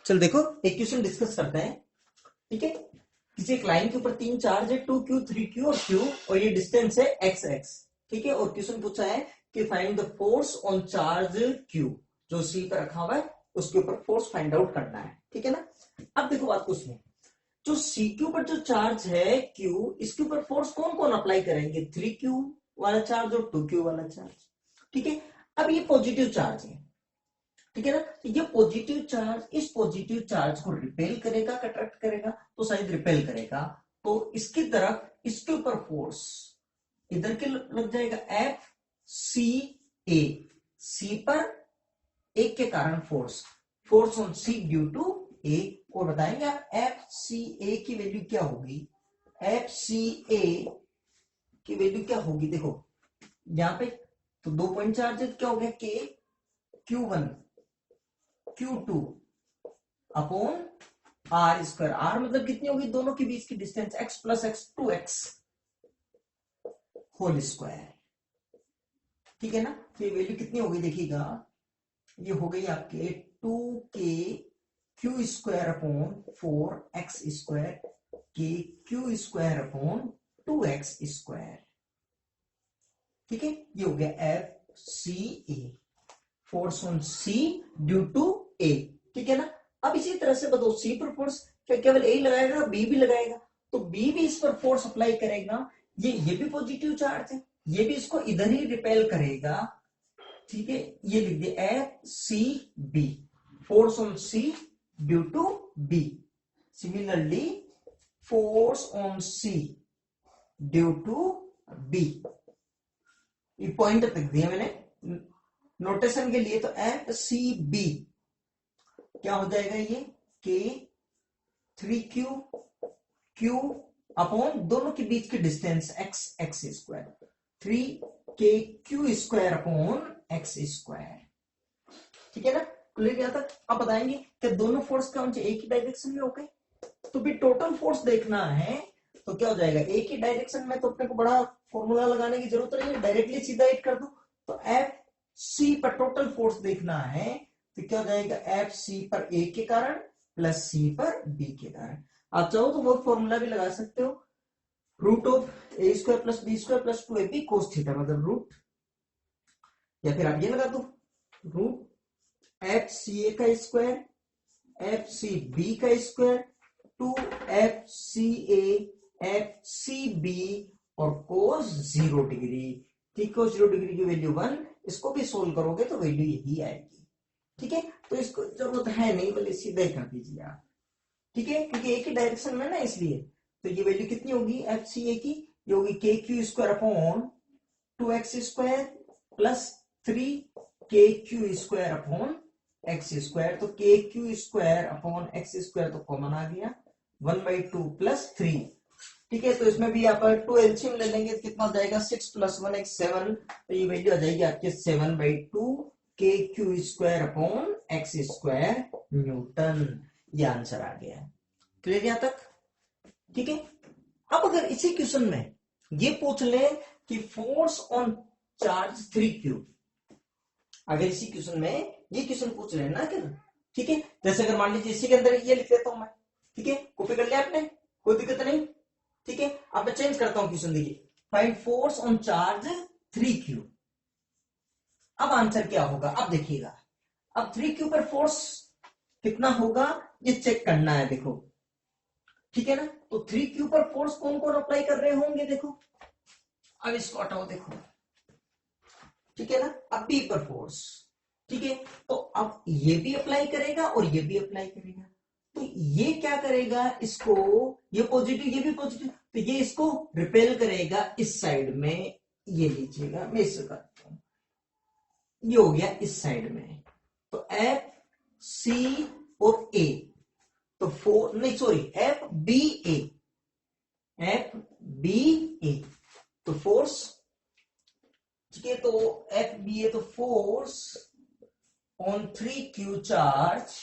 चल देखो एक क्वेश्चन डिस्कस करते हैं। ठीक है, किसी एक लाइन के ऊपर 3 चार्ज है 2q 3q और q, और ये डिस्टेंस है x। ठीक है, और क्वेश्चन पूछा है कि find the force on charge q, जो c पर रखा हुआ है उसके ऊपर फोर्स फाइंड आउट करना है। ठीक है ना। अब देखो बात को सुनो, जो CQ पर जो चार्ज है Q, इसके ऊपर फोर्स कौन कौन अप्लाई करेंगे? 3Q वाला चार्ज और 2Q वाला चार्ज। ठीक है, अब ये पॉजिटिव चार्ज है। ठीक है ना, तो ये पॉजिटिव चार्ज इस पॉजिटिव चार्ज को रिपेल करेगा, अट्रैक्ट करेगा, तो शायद रिपेल करेगा, तो इसकी तरफ इसके ऊपर फोर्स इधर के लग जाएगा एफ सी ए, सी पर एक के कारण force, force on C due to A. और बताएंगे आप एफ सी ए की वैल्यू क्या होगी? एफ सी ए की वैल्यू क्या होगी? देखो यहां पे तो 2 पॉइंट चार्ज है, क्या हो गया के Q1 Q2 upon R square. Are मतलब कितनी होगी? दोनों के बीच की distance x plus x 2x whole square. ठीक है ना, तो ये वैल्यू कितनी होगी देखिएगा, ये हो गई आपके 2k Q square upon 4x square के Q square upon 2x square. ठीक है, ये हो गया F C A, force on C due to A. ठीक है ना। अब इसी तरह से बताओ सी पर फोर्स क्या केवल ए लगाएगा, बी भी लगाएगा? तो बी भी इस पर फोर्स अप्लाई करेगा, ये भी पॉजिटिव चार्ज है, ये भी इसको इधर ही रिपेल करेगा। ठीक है, ये लिख दिया F C B, force on C due to B. Similarly force on C due to B, ये पॉइंट तक दिया मैंने नोटेशन के लिए। तो एफ सी बी क्या हो जाएगा? ये के 3q q अपॉन दोनों के बीच की distance x square, 3k square upon x square. ठीक है ना, क्लियर किया था। अब बताएंगे कि दोनों फोर्स क्या होंगे? एक ही डायरेक्शन में हो गए, तो भी टोटल फोर्स देखना है तो क्या हो जाएगा? एक ही डायरेक्शन में तो अपने को बड़ा फॉर्मूला लगाने की जरूरत नहीं है, डायरेक्टली सीधा हिट कर दो। तो एफ सी पर टोटल फोर्स देखना है तो क्या हो जाएगा? एफ सी पर ए के कारण प्लस सी पर बी के कारण। आप चाहो तो वो फॉर्मूला भी लगा सकते हो, root of A square plus B square plus 2ab cos theta, मतलब रूट, या फिर आप ये लगा दो रूट एफ सी ए का स्क्वायर एफ सी बी का square 2f C A F C B और कोस 0 डिग्री। ठीक, कोस 0 डिग्री की वैल्यू 1, इसको भी सोल्व करोगे तो वैल्यू यही आएगी। ठीक है, तो इसको जरूरत है नहीं, बोले सीधा ही कर दीजिए आप। ठीक है, क्योंकि एक ही डायरेक्शन में ना, इसलिए। तो ये वैल्यू कितनी होगी एफ सी ए की? ये होगी के Q square upon 2x square plus 3k square upon x square. तो के Q square upon x square तो कॉमन आ गया, 1/2 प्लस 3। ठीक है, तो इसमें भी आप 2 एलसीएम ले लेंगे तो कितना हो जाएगा? 6 प्लस 1 एक 7, तो ये वैल्यू आ जाएगी आपके 7/2 के Q square upon x square newton. ये आंसर आ गया। क्लियर यहां तक? ठीक है, अब अगर इसी क्वेश्चन में ये पूछ ले कि फोर्स ऑन चार्ज 3q, अगर इसी क्वेश्चन में ये क्वेश्चन पूछ रहे हैं ना, क्या? ठीक है, जैसे अगर मान लीजिए इसी के अंदर ये लिख लेता हूं मैं। ठीक है, कॉपी कर लिया आपने, कोई दिक्कत नहीं। ठीक है, अब मैं चेंज करता हूं क्वेश्चन, देखिए find force on charge 3q। अब आंसर क्या होगा? अब देखिएगा, अब 3q पर फोर्स कितना होगा ये चेक करना है। देखो ठीक है ना, तो 3q पर फोर्स कौन कौन अप्लाई कर रहे होंगे? देखो अब इसको हटाओ, देखो ठीक है ना, अब बी पर फोर्स। ठीक है, तो अब ये भी अप्लाई करेगा और ये भी अप्लाई करेगा, तो ये क्या करेगा? इसको, ये पॉजिटिव ये भी पॉजिटिव, तो ये इसको रिपेल करेगा इस साइड में। ये लीजिएगा, मैं इससे करता हूं, ये हो गया इस साइड में। तो एफ सी और ए, तो फोर नहीं sorry F B A, F B A, तो फोर्स। ठीक है, तो एफ बी ए, तो force on 3q charge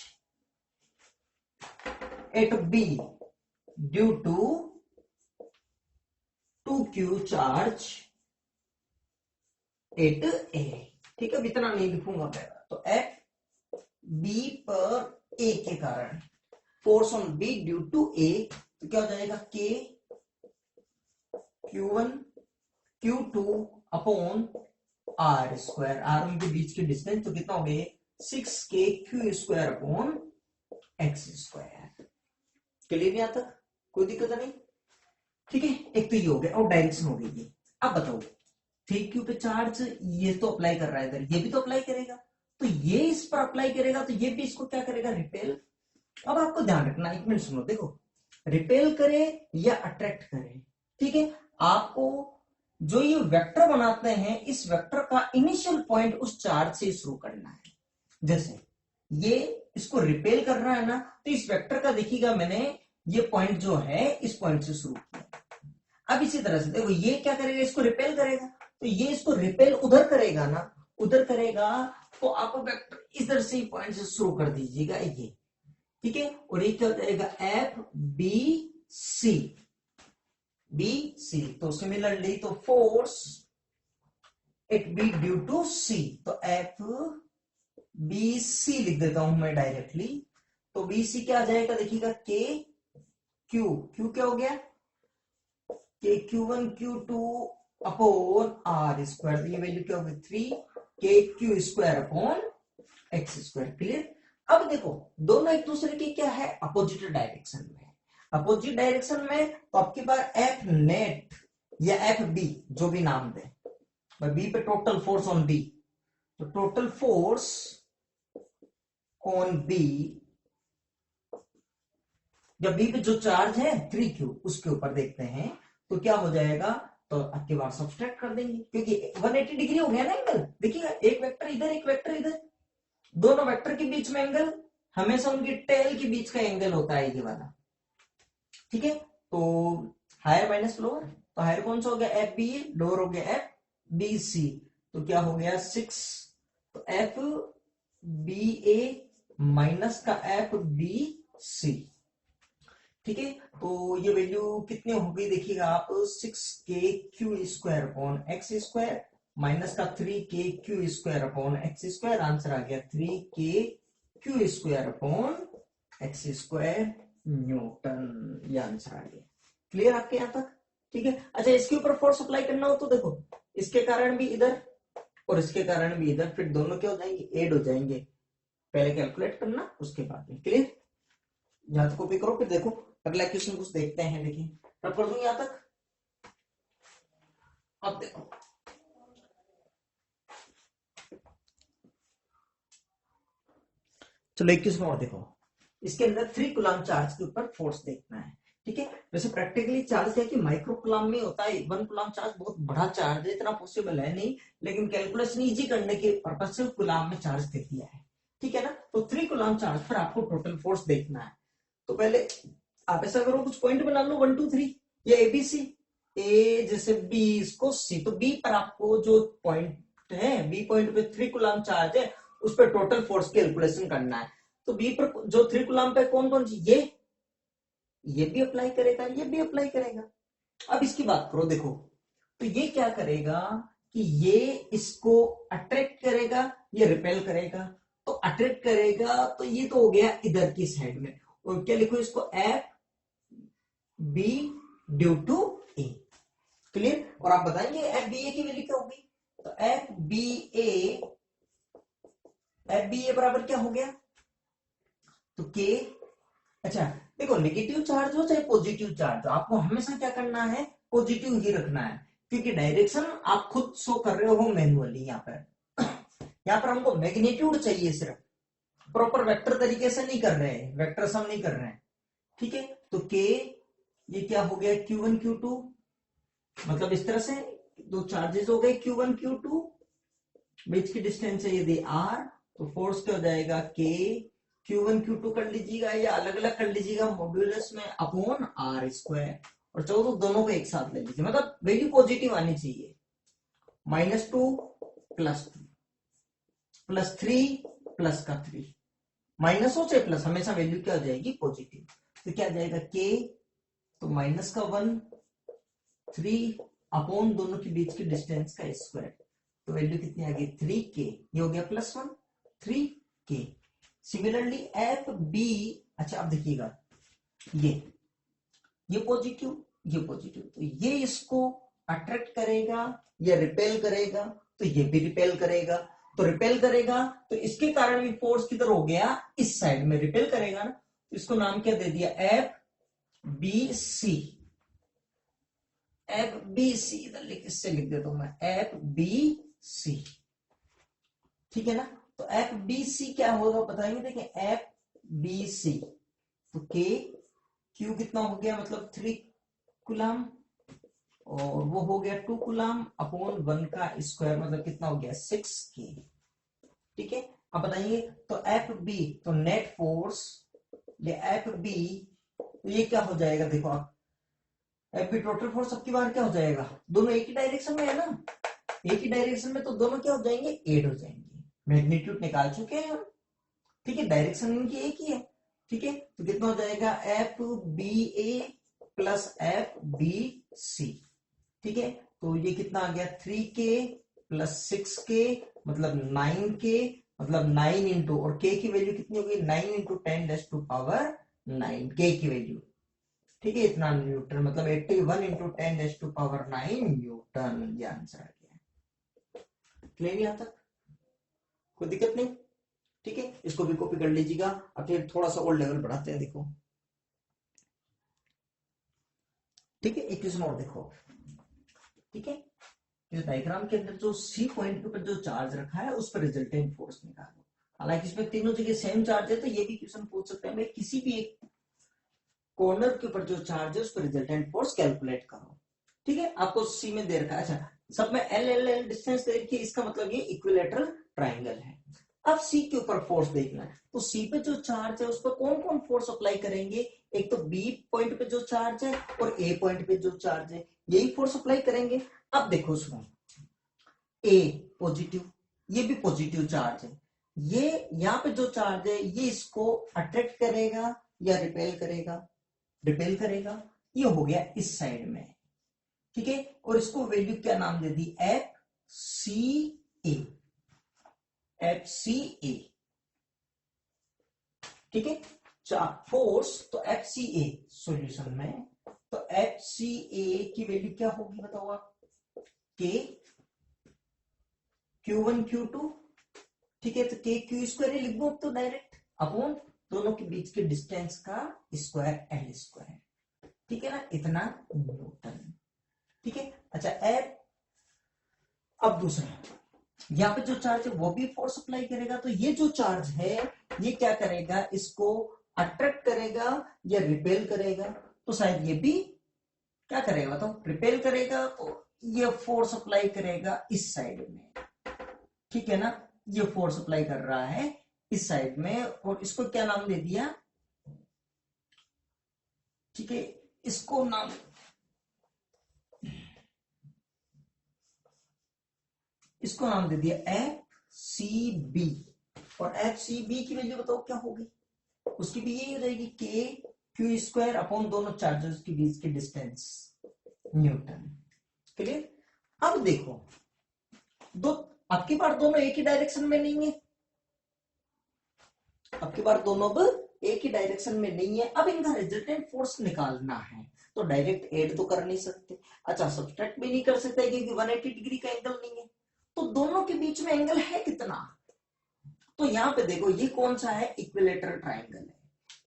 at B due to 2q charge at A. ठीक है, इतना नहीं लिखूंगा मैं, तो एफ बी पर ए के कारण, force on B due to A, तो क्या हो जाएगा के Q1 Q2 upon R square, are उनके बीच की डिस्टेंस, तो कितना हो गया 6K Q square upon x square. Clear यहां तक, कोई दिक्कत नहीं? ठीक है, एक तो ये हो गया और डायरेक्शन हो गई ये। अब बताओ 3Q पे चार्ज ये तो अप्लाई कर रहा है इधर, ये भी तो अप्लाई करेगा, तो ये इस पर अप्लाई करेगा तो ये भी इसको क्या करेगा, रिपेल। अब आपको ध्यान रखना, एक मिनट सुनो, देखो रिपेल करे या अट्रैक्ट करे, ठीक है, आपको जो ये वेक्टर बनाते हैं इस वेक्टर का इनिशियल पॉइंट उस चार्ज से शुरू करना है। जैसे ये इसको रिपेल कर रहा है ना, तो इस वेक्टर का देखिएगा मैंने ये पॉइंट जो है इस पॉइंट से शुरू किया। अब इसी तरह से देखो ये क्या करेगा, इसको रिपेल करेगा, तो ये इसको रिपेल उधर करेगा ना, उधर करेगा, तो आप वेक्टर इधर से पॉइंट से शुरू कर दीजिएगा ये, ठीक है, और ये क्या हो जाएगा F B C, B C, तो सिमिलरली तो force at B due to C, तो एफ बी सी लिख देता हूं मैं डायरेक्टली, तो बी सी क्या आ जाएगा देखिएगा के क्यू, क्यू क्या हो गया के Q1 Q2 upon R square, ये वैल्यू क्या होगी 3K Q square upon x square. Clear? अब देखो दोनों एक दूसरे के क्या है, अपोजिट डायरेक्शन में, अपोजिट डायरेक्शन में, तो आपके पास एफ नेट या एफ बी जो भी नाम दे, बी पे टोटल फोर्स ऑन बी, तो टोटल फोर्स ऑन बी, जब बी पे जो चार्ज है 3Q उसके ऊपर देखते हैं, तो क्या हो जाएगा, तो आपके बार सब्सट्रैक्ट कर देंगे क्योंकि 180 डिग्री हो गया ना एंगल, देखिएगा एक वेक्टर इधर एक वेक्टर इधर, दोनों वेक्टर के बीच में एंगल हमेशा उनकी टेल के बीच का एंगल होता है ये वाला, ठीक है, तो हायर माइनस लोअर, तो हायर कौन सा हो गया एफ बी, लोअर हो गया एफ बी सी, तो क्या हो गया 6, तो एफ बी ए माइनस का एफ बी सी, ठीक है, तो ये वैल्यू कितनी हो गई देखिएगा आप 6K Q square upon x square minus का 3K Q square upon x square, answer आ गया 3K Q square upon x square newton, ये आंसर आ गया। क्लियर आपके यहां तक? ठीक है, अच्छा इसके ऊपर फोर्स अप्लाई करना हो तो देखो इसके कारण भी इधर और इसके कारण भी इधर, फिर दोनों क्या हो जाएंगे, एड हो जाएंगे, पहले कैलकुलेट करना उसके बाद में। क्लियर? यहां तक कॉपी करो, फिर देखो अगला क्वेश्चन कुछ देखते हैं, देखिए तब कर दूं यहां तक। अब देखो चलो एक क्वेश्चन और देखो, इसके अंदर 3 कूलम चार्ज के ऊपर फोर्स देखना है, ठीक है, वैसे प्रैक्टिकली चार्ज है कि माइक्रो कूलम में होता है, 1 कूलम चार्ज बहुत बड़ा चार्ज है, इतना पॉसिबल है नहीं, लेकिन कैलकुलेशन इजी करने के पर्पज से कूलम में चार्ज दे दिया है, ठीक है ना, तो 3 कूलम चार्ज पर आपको टोटल फोर्स देखना है। तो पहले आप ऐसा करो कुछ पॉइंट बना लो 1 2 3 या एबीसी, ए जैसे बी इसको सी, तो बी पर आपको जो पॉइंट है बी पॉइंट पे 3 कूलम चार्ज है उस पर टोटल फोर्स कैलकुलेशन करना है। तो बी पर जो 3 कूलम पे कौन कौन सी, ये भी अप्लाई करेगा, ये भी अप्लाई करेगा। अब इसकी बात करो, देखो तो ये क्या करेगा कि ये इसको अट्रैक्ट करेगा, ये रिपेल करेगा, तो अट्रैक्ट करेगा तो ये तो हो गया इधर की साइड में, और क्या लिखो इसको F B due to A. Clear? और आप बताएंगे एफ बी ए की वैल्यू क्या होगी, तो एफ बी ए बराबर क्या हो गया, तो के, अच्छा देखो नेगेटिव चार्ज हो चाहे पॉजिटिव चार्ज हो आपको हमेशा क्या करना है, पॉजिटिव ही रखना है, क्योंकि डायरेक्शन आप खुद शो कर रहे हो मैन्युअली, यहाँ पर हमको मैग्नीट्यूड चाहिए, सिर्फ प्रॉपर वेक्टर तरीके से नहीं कर रहे हैं, वेक्टर सम नहीं कर रहे हैं, ठीक है, तो के ये क्या हो गया Q1 Q2, मतलब इस तरह से दो चार्जेस हो गए Q1 Q2, बीच की डिस्टेंस है यदि R, तो फोर्स क्या हो जाएगा K Q1 Q2 कर लीजिएगा या अलग अलग कर लीजिएगा मॉड्यूलस में अपॉन R स्क्वायर, और चलो दोनों को एक साथ ले लीजिए, मतलब वैल्यू पॉजिटिव आनी चाहिए, -2 +3 प्लस का 3, माइनस हो चाहे प्लस हमेशा वैल्यू क्या हो जाएगी, पॉजिटिव, तो क्या आ जाएगा K, तो -1 3 अपॉन दोनों के बीच की डिस्टेंस का स्क्वायर, तो वैल्यू कितनी आ गई 3K, ये हो गया +1 3K, सिमिलरली एफ बी, अच्छा अब देखिएगा, ये पॉजिटिव, ये पॉजिटिव, तो ये इसको अट्रैक्ट करेगा या रिपेल करेगा, तो ये भी रिपेल करेगा, तो रिपेल करेगा तो इसके कारण भी फोर्स किधर हो गया, इस साइड में रिपेल करेगा ना, तो इसको नाम क्या दे दिया, F B C. F B C इधर इससे लिख देता हूं मैं, एफ बी सी, ठीक है ना। तो एफ बी सी क्या होगा बताएंगे, देखिए एफ बी सी, तो के क्यू कितना हो गया, मतलब 3 कूलम, और वो हो गया 2 कूलम अपॉन 1 का स्क्वायर, मतलब कितना हो गया 6K, ठीक है। अब बताइए, तो एफ बी, तो नेट फोर्स ये एफ बी, तो ये क्या हो जाएगा, देखो आप, एफ बी टोटल फोर्स सबकी बार क्या हो जाएगा, दोनों एक ही डायरेक्शन में है ना, एक ही डायरेक्शन में, तो दोनों क्या हो जाएंगे, एड हो जाएंगे, मैग्नीट्यूड निकाल चुके हैं हम, ठीक है, डायरेक्शन इनकी एक ही है, ठीक है। तो कितना हो जाएगा, एफ बी ए प्लस एफ बी सी, ठीक है। तो ये कितना आ गया, 3K प्लस 6K, मतलब 9K, मतलब 9 इंटू, और K की वैल्यू कितनी होगी, 9 इंटू 10⁻⁹ K की वैल्यू, ठीक है, इतना न्यूटन, मतलब 81 इंटू 10⁻⁹ न्यूटन, ये आंसर आ गया। क्लियर यहाँ तक, कोई दिक्कत नहीं, ठीक है, इसको भी कॉपी कर लीजिएगा। अब फिर थोड़ा सा और लेवल बढ़ाते हैं, देखो, ठीक है, एक क्वेश्चन और देखो, ठीक है, इस डायग्राम के अंदर जो सी पॉइंट के ऊपर जो चार्ज रखा है उस पर रिजल्टेंट फोर्स निकालो। हालांकि इसमें तीनों जगह सेम चार्ज है, तो ये भी क्वेश्चन पूछ सकते हैं, भाई किसी भी एक कॉर्नर के ऊपर जो चार्ज है उस पर रिजल्टेंट फोर्स कैलकुलेट करो, ठीक है। आपको सी में दे रखा है, अच्छा सब में एल एल एल डिस्टेंस दे रखी है, इसका मतलब ये इक्विलेटरल ट्राइंगल है। अब सी के ऊपर फोर्स देखना है, तो सी पे जो चार्ज है उस पर कौन कौन फोर्स अप्लाई करेंगे, एक तो बी पॉइंट पे जो चार्ज है और ए पॉइंट पे जो चार्ज है, यही फोर्स अप्लाई करेंगे। अब देखो सुनो, ए पॉजिटिव, ये भी पॉजिटिव चार्ज है, ये यहाँ पे जो चार्ज है ये इसको अट्रैक्ट करेगा या रिपेल करेगा, रिपेल करेगा, ये हो गया इस साइड में, ठीक है। और इसको वैल्यू क्या नाम दे दी, F C A, F C ए, ठीक है। फोर्स तो एफ सी ए सोल्यूशन में, तो एफ सी ए की वैल्यू क्या होगी बताओ आप, के Q1 Q2, ठीक है, तो के क्यू स्क्वायर लिख दो तो डायरेक्ट, अपॉन दोनों के बीच के डिस्टेंस का स्क्वायर एल स्क्वायर, ठीक है ना, इतना न्यूटन, ठीक है। अच्छा एफ, अब दूसरा, यहाँ पे जो चार्ज है वो भी फोर्स अप्लाई करेगा, तो ये जो चार्ज है ये क्या करेगा, इसको अट्रैक्ट करेगा या रिपेल करेगा, तो शायद ये भी क्या करेगा बताओ, रिपेल करेगा, तो ये फोर्स अप्लाई करेगा इस साइड में, ठीक है ना, ये फोर्स अप्लाई कर रहा है इस साइड में, और इसको क्या नाम दे दिया, ठीक है, इसको नाम, इसको नाम दे दिया एफ सी बी, और एफ सी बी की वैल्यू बताओ क्या होगी, उसकी भी यही हो जाएगी के क्यू स्क्वायर अपॉन दोनों चार्जेस के बीच की डिस्टेंस, न्यूटन, क्लियर। अब देखो, दो अब की बार दोनों एक ही डायरेक्शन में नहीं है, अब की बार दोनों अब एक ही डायरेक्शन में नहीं है, अब इनका रिजल्टेंट फोर्स निकालना है, तो डायरेक्ट ऐड तो कर नहीं सकते, अच्छा सब्ट्रैक्ट भी नहीं कर सकते क्योंकि 180 डिग्री का एंगल नहीं है, तो दोनों के बीच में एंगल है कितना, तो यहां पे देखो ये कौन सा है, इक्विलेटरल ट्राइंगल है,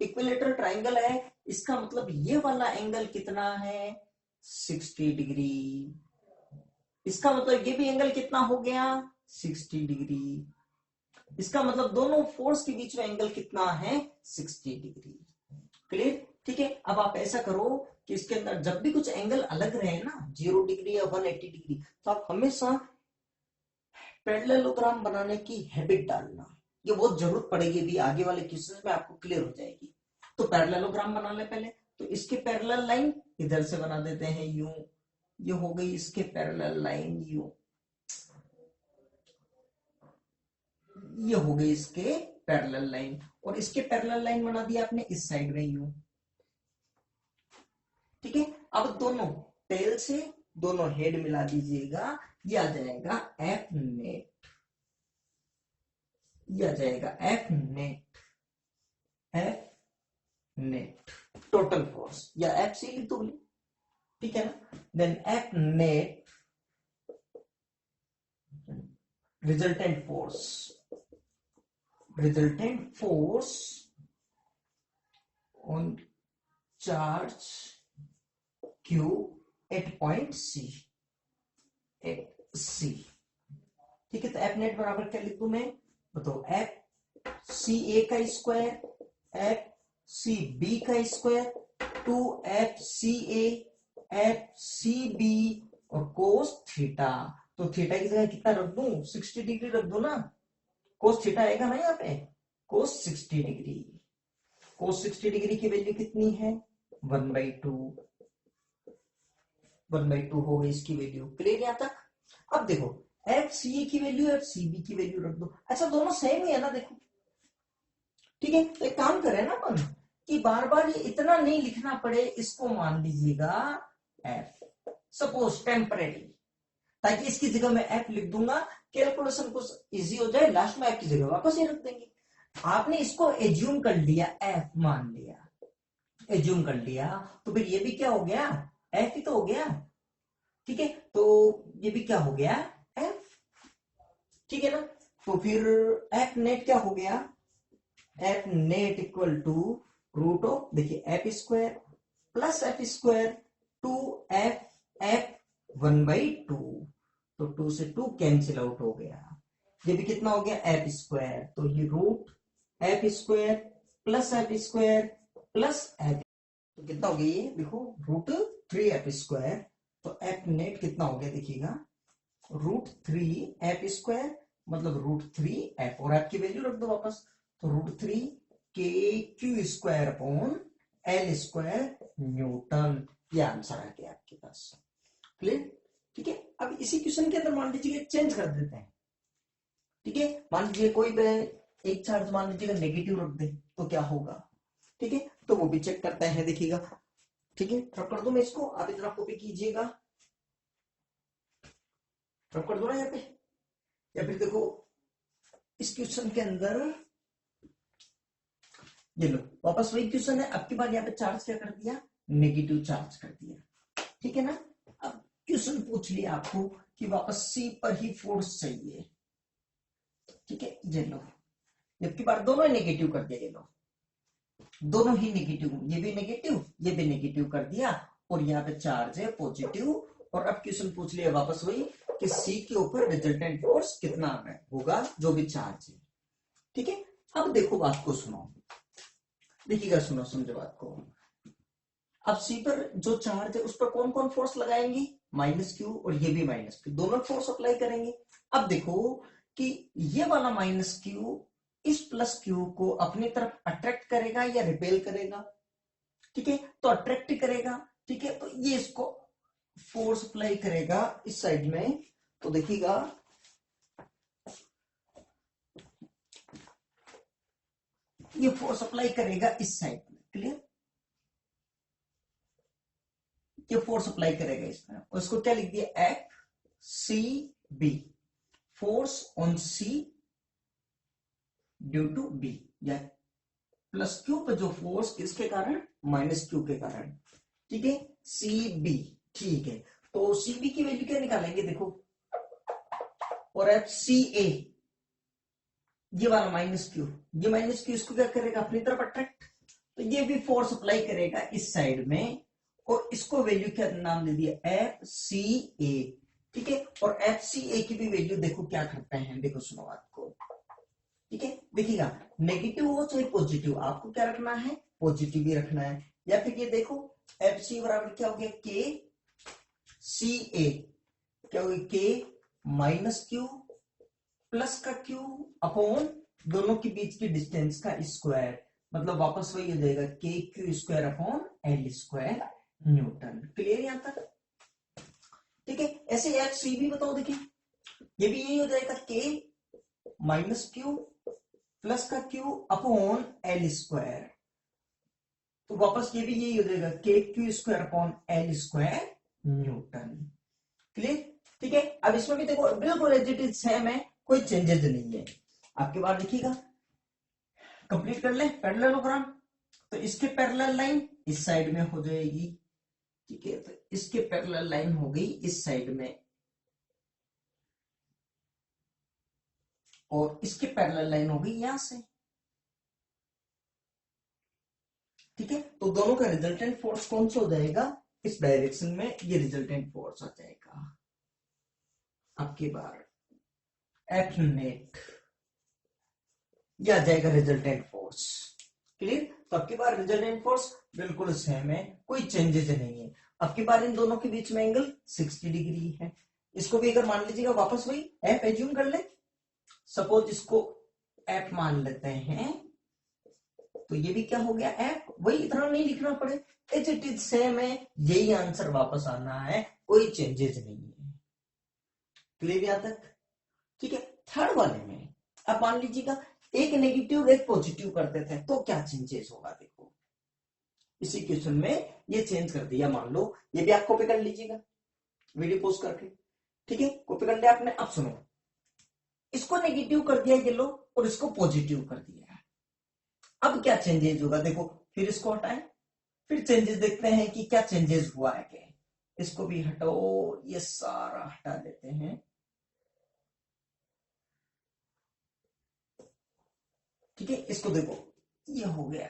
इक्विलेटरल ट्राइंगल है, इसका मतलब ये वाला एंगल कितना है 60 डिग्री, इसका मतलब ये भी एंगल कितना हो गया 60 डिग्री, इसका मतलब दोनों फोर्स के बीच में एंगल कितना है 60 डिग्री, क्लियर, ठीक है। अब आप ऐसा करो कि इसके अंदर जब भी कुछ एंगल अलग रहे ना 0 डिग्री या 180 डिग्री, तो आप हमेशा पैरेललोग्राम बनाने की हैबिट डालना, ये बहुत जरूरत पड़ेगी, भी आगे वाले क्वेश्चन में आपको क्लियर हो जाएगी। तो पैरेललोग्राम बना ले पहले, तो इसके पैरेलल लाइन इधर से बना देते हैं यूं, ये हो गई इसके पैरेलल लाइन यूं, ये हो गई इसके पैरेलल लाइन, और इसके पैरेलल लाइन बना दिया आपने इस साइड में यूं, ठीक है। अब दोनों टेल से दोनों हेड मिला दीजिएगा, ये आ जाएगा एफ नेट, ये आ जाएगा F net, net total force, या एफ सी लिख दो, ठीक है ना। Then F net resultant force on charge Q at point C, ठीक है। तो एफ नेट बराबर क्या लिख दूं मैं, बताओ, एफ सी ए का स्क्वायर एफ सी बी का square two F C F C B और कोस थीटा। तो थीटा की जगह कितना रख दूं, 60 डिग्री रख दूं ना, कोस थीटा आएगा ना यहाँ पे, कोस 60 डिग्री। कोस 60 डिग्री की वैल्यू कितनी है, 1/2, 1/2 हो गई इसकी वैल्यू। क्लियर यहां तक। अब देखो एफ सी ए की वैल्यू एफ सी बी की वैल्यू रख दो। अच्छा दोनों सेम ही है ना, देखो, ठीक है। तो एक काम करें ना अपन कि बार बार ये इतना नहीं लिखना पड़े, इसको मान लीजिएगा एफ, सपोज टेम्परेरी, ताकि इसकी जगह मैं एफ लिख दूंगा, कैलकुलेशन कुछ इजी हो जाए, लास्ट में एफ की जगह वापस ये रख देंगे। आपने इसको एज्यूम कर लिया, एफ मान लिया, एज्यूम कर लिया, तो फिर ये भी क्या हो गया, एफ ही तो हो गया, ठीक है। तो ये भी क्या हो गया, एफ, ठीक है ना। तो फिर एफ नेट क्या हो गया, F net equal to root of, देखिए F square plus F square two F F 1/2, तो 2 से 2 कैंसिल आउट हो गया, ये भी कितना हो गया एफ स्क्वायर, तो ये root F square plus F square plus F, तो कितना हो गया ये देखो, रूट 3 एफ स्क्वायर। तो एफ नेट कितना हो गया देखिएगा, रूट 3 एफ स्क्वायर मतलब रूट 3 एफ, और एफ की वैल्यू रख दो वापस, तो root 3 K Q square upon L square newton, ये आंसर आ गया आपके पास। क्लियर, ठीक है। अब इसी क्वेश्चन के अंदर मान लीजिए चेंज कर देते हैं, ठीक है। मान लीजिए कोई एक चार्ज मान लीजिएगा नेगेटिव रख दे तो क्या होगा, ठीक है। तो वो भी चेक करते हैं, देखिएगा, ठीक है। रब कर दो मैं इसको, आप इतना कॉपी कीजिएगा, रब कर दो ना यहाँ पे, या फिर देखो इस क्वेश्चन के अंदर ये लो वापस वही क्वेश्चन है, अब की बार यहाँ पे चार्ज क्या कर दिया, नेगेटिव चार्ज कर दिया, ठीक है ना। अब क्वेश्चन पूछ लिया आपको कि वापस सी पर ही फोर्स चाहिए, ठीक है। ये लो, जबकि बार दोनों नेगेटिव कर दिया, ये लो दोनों ही नेगेटिव, ये भी नेगेटिव ये भी नेगेटिव कर दिया, और यहाँ पे चार्ज है पॉजिटिव। और अब क्वेश्चन पूछ लिया वापस वही कि सी के ऊपर रिजल्टेंट फोर्स कितना होगा, जो भी चार्ज है, ठीक है। अब देखो बात को सुनो, देखिएगा, सुनो समझो बात को। अब सी पर जो चार्ज है उस पर कौन कौन फोर्स लगाएंगे, माइनस क्यू और ये भी माइनस क्यू, दोनों फोर्स अप्लाई करेंगे। अब देखो कि ये वाला माइनस क्यू इस प्लस क्यू को अपनी तरफ अट्रैक्ट करेगा या रिपेल करेगा, ठीक है। तो अट्रैक्ट करेगा, ठीक है। तो ये इसको फोर्स अप्लाई करेगा इस साइड में, तो देखिएगा ये फोर्स अप्लाई करेगा इस साइड में, क्लियर, ये फोर्स अप्लाई करेगा इसमें, और इसको क्या लिख दिया, F C B, force on C due to B, या प्लस क्यू पे जो फोर्स किसके कारण, माइनस क्यू के कारण, ठीक है। सी बी, ठीक है। तो सी बी की वैल्यू क्या निकालेंगे, देखो, और एफ सी ए, ये वाला माइनस क्यू, ये माइनस क्यू इसको क्या करेगा, अपनी तरफ अट्रैक्ट, तो ये भी फोर्स अप्लाई करेगा इस साइड में, और इसको वैल्यू क्या नाम दे दिया, एफ सी ए, ठीक है। और एफ सी ए की भी वैल्यू देखो क्या करते हैं, देखो सुनो आपको, ठीक है। देखिएगा, नेगेटिव हो चाहे पॉजिटिव, आपको क्या रखना है, पॉजिटिव ही रखना है। या फिर ये देखो एफ सी बराबर क्या हो गया, के सी ए, क्या हो गया, के माइनस क्यू प्लस का क्यू अपॉन दोनों के बीच की डिस्टेंस का स्क्वायर, मतलब वापस वही हो जाएगा, के Q square upon L square Newton. Clear यहां तक, ठीक है। ऐसे एफ सी भी बताओ, देखिए ये भी यही हो जाएगा, के माइनस क्यू प्लस का क्यू अपॉन एल स्क्वायर, तो वापस ये भी यही हो जाएगा, के Q square upon L square Newton. Clear, ठीक है। अब इसमें भी देखो बिल्कुल एज इट इज सेम है, कोई चेंजेस नहीं है। आपके बाद देखिएगा, कंप्लीट कर ले पैरेललोग्राम, तो इसके पैरेलल लाइन इस साइड में हो जाएगी, ठीक है, तो इसके पैरेलल लाइन हो गई इस साइड में, और इसके पैरेलल लाइन हो गई यहां से, ठीक है। तो दोनों का रिजल्टेंट फोर्स कौन सा हो जाएगा, इस डायरेक्शन में ये रिजल्टेंट फोर्स आ जाएगा आपकी बार एफ नेट, यह आ जाएगा रिजल्टेंट फोर्स। क्लियर। तो आपकी बार रिजल्टेंट फोर्स बिल्कुल सेम है, कोई चेंजेस नहीं है। आपकी बार इन दोनों के बीच में एंगल 60 डिग्री है। इसको भी अगर मान लीजिएगा वापस वही एफ एज्यूम कर ले, सपोज इसको एफ मान लेते हैं, तो ये भी क्या हो गया एफ, वही इतना नहीं लिखना पड़े, एच इट इज सेम है, यही आंसर वापस आना है, कोई चेंजेस नहीं है। क्लियर यहां तक, ठीक है। थर्ड वाले में अब मान लीजिएगा एक नेगेटिव एक पॉजिटिव करते थे तो क्या चेंजेस होगा, देखो इसी क्वेश्चन में ये चेंज कर दिया, मान लो ये भी आप कॉपी कर लीजिएगा वीडियो पोस्ट करके, ठीक है, कॉपी कर लिया आपने। अब सुनो, इसको नेगेटिव कर दिया येलो और इसको पॉजिटिव कर दिया, अब क्या चेंजेस होगा, देखो फिर इसको हटाएं, फिर चेंजेस देखते हैं कि क्या चेंजेस हुआ है क्या। इसको भी हटाओ, ये सारा हटा देते हैं, ठीक है। इसको देखो ये हो गया,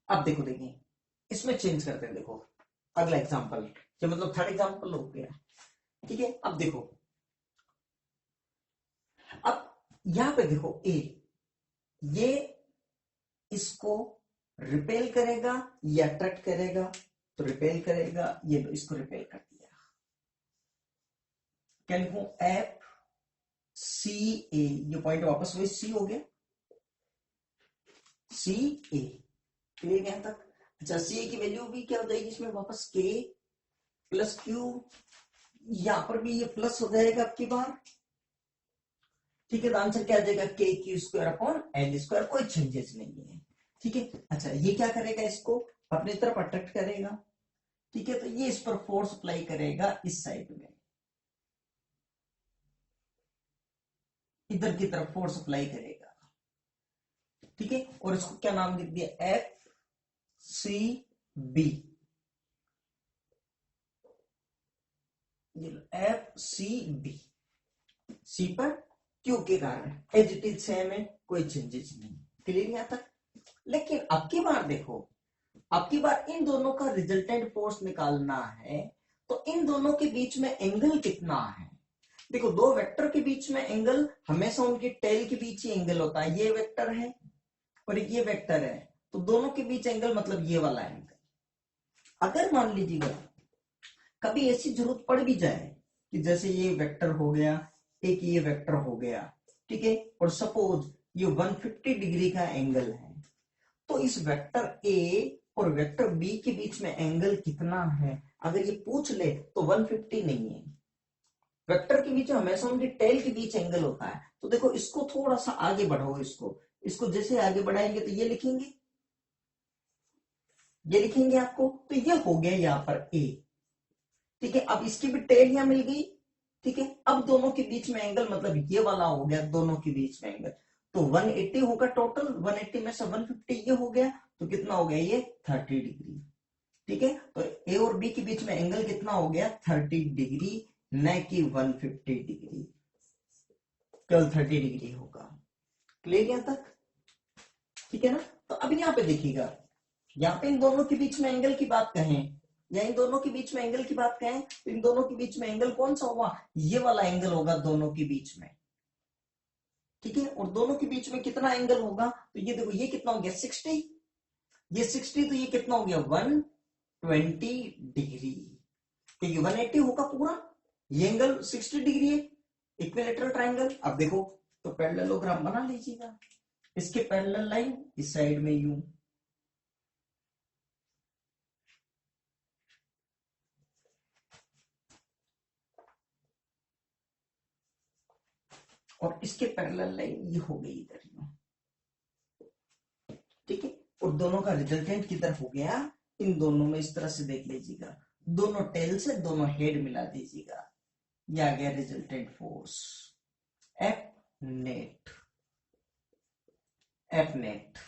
अब देखो देखिए इसमें चेंज करते हैं, देखो अगला एग्जांपल, जो मतलब थर्ड एग्जांपल हो गया, ठीक है। अब देखो, अब यहां पे देखो ए, ये इसको रिपेल करेगा या अट्रैक्ट करेगा, तो रिपेल करेगा, ये इसको रिपेल कर दिया, क्या लिखूं एफ सी ए, ये पॉइंट वापस वही सी हो गया, सी ए। क्लियर यहां तक। अच्छा सी ए की वैल्यू भी क्या हो जाएगी इसमें वापस के प्लस क्यू, यहां पर भी ये प्लस हो जाएगा आपकी बार, ठीक है। तो आंसर क्या आ जाएगा के Q square upon L square, कोई चेंजेस नहीं है, ठीक है। अच्छा ये क्या करेगा, इसको अपनी तरफ अट्रैक्ट करेगा, ठीक है, तो ये इस पर फोर्स अप्लाई करेगा इस साइड में, इधर की तरफ फोर्स अप्लाई करेगा, ठीक है। और इसको क्या नाम लिख दिया F C B, F C B, C पर क्यू के कारण, एज इट इज सेम है, कोई चेंजेस नहीं। क्लियर यहां तक। लेकिन अब की बार देखो, अब की बार इन दोनों का रिजल्टेंट फोर्स निकालना है, तो इन दोनों के बीच में एंगल कितना है। देखो दो वेक्टर के बीच में एंगल हमेशा उनके टेल के बीच ही एंगल होता है, ये वेक्टर है और ये वेक्टर है, तो दोनों के बीच एंगल मतलब ये वाला एंगल। अगर मान लीजिएगा कभी ऐसी जरूरत पड़ भी जाए कि जैसे ये वेक्टर हो गया, एक ये वेक्टर हो गया, ठीक है, और सपोज ये 150 डिग्री का एंगल है, तो इस वेक्टर ए और वेक्टर बी के बीच में एंगल कितना है, अगर ये पूछ ले तो 150 नहीं है, वेक्टर के बीच हमेशा उनके टेल के बीच एंगल होता है। तो देखो इसको थोड़ा सा आगे बढ़ाओ, इसको जैसे आगे बढ़ाएंगे तो ये लिखेंगे, ये लिखेंगे आपको, तो ये हो गया यहाँ पर ए, ठीक है। अब इसकी भी टेल यहां मिल गई, ठीक है। अब दोनों के बीच में एंगल मतलब ये वाला हो गया, दोनों के बीच में एंगल तो 180 होगा टोटल, 180 में से 150 ये हो गया, तो कितना हो गया ये 30 डिग्री, ठीक है। तो ए और बी के बीच में एंगल कितना हो गया 30 डिग्री, न कि 150 डिग्री, केवल 30 डिग्री होगा। क्लियर यहां तक, ठीक है ना। तो अब यहाँ पे देखिएगा, यहाँ पे इन दोनों के बीच में एंगल की बात कहें या इन दोनों के बीच में एंगल की बात कहें, तो इन दोनों के बीच में एंगल कौन सा होगा, ये वाला एंगल होगा दोनों के बीच में, ठीक है। और दोनों के बीच में कितना एंगल होगा, तो ये देखो ये कितना हो गया 60, ये 60, तो ये कितना हो गया 120 डिग्री, तो ये 180 होगा पूरा, ये एंगल 60 डिग्री है, इक्विलैटरल ट्रायंगल। अब देखो तो पैरेललोग्राम बना लीजिएगा, इसके पैरेलल लाइन इस साइड में यूं, और इसके पैरेलल लाइन ये हो गई इधर यूं, ठीक है। और दोनों का रिजल्टेंट किधर हो गया, इन दोनों में इस तरह से देख लीजिएगा, दोनों टेल से दोनों हेड मिला दीजिएगा, ये आ गया resultant force F net. F net.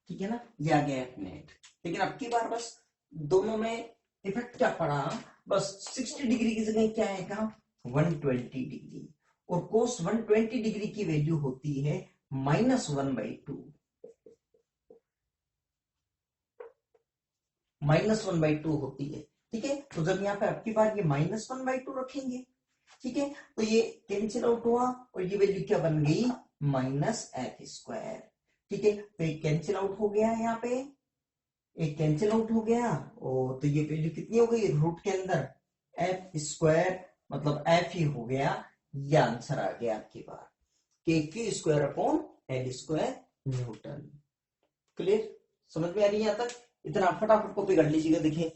ठीक है ना, ये आ गया एफ नेट। लेकिन अब की बार बस दोनों में इफेक्ट क्या पड़ा, बस 60 डिग्री की जगह क्या आएगा 120 डिग्री, और कोस 120 डिग्री की वैल्यू होती है -1/2, -1/2 होती है। ठीक है, तो जब यहाँ पे आपकी बार ये -1/2 रखेंगे, ठीक है, तो ये कैंसिल आउट हुआ और ये वैल्यू क्या बन गई -f²। ठीक है, तो ये कैंसिल आउट हो गया, यहाँ पे एक कैंसिल आउट हो गया, और तो ये वैल्यू कितनी हो गई रूट के अंदर f², मतलब f ही हो गया। ये आंसर आ गया आपकी बार के Q²/L² न्यूटन। क्लियर, समझ में आ रही है यहाँ तक? इतना फटाफट कॉपी कर लीजिएगा। देखिए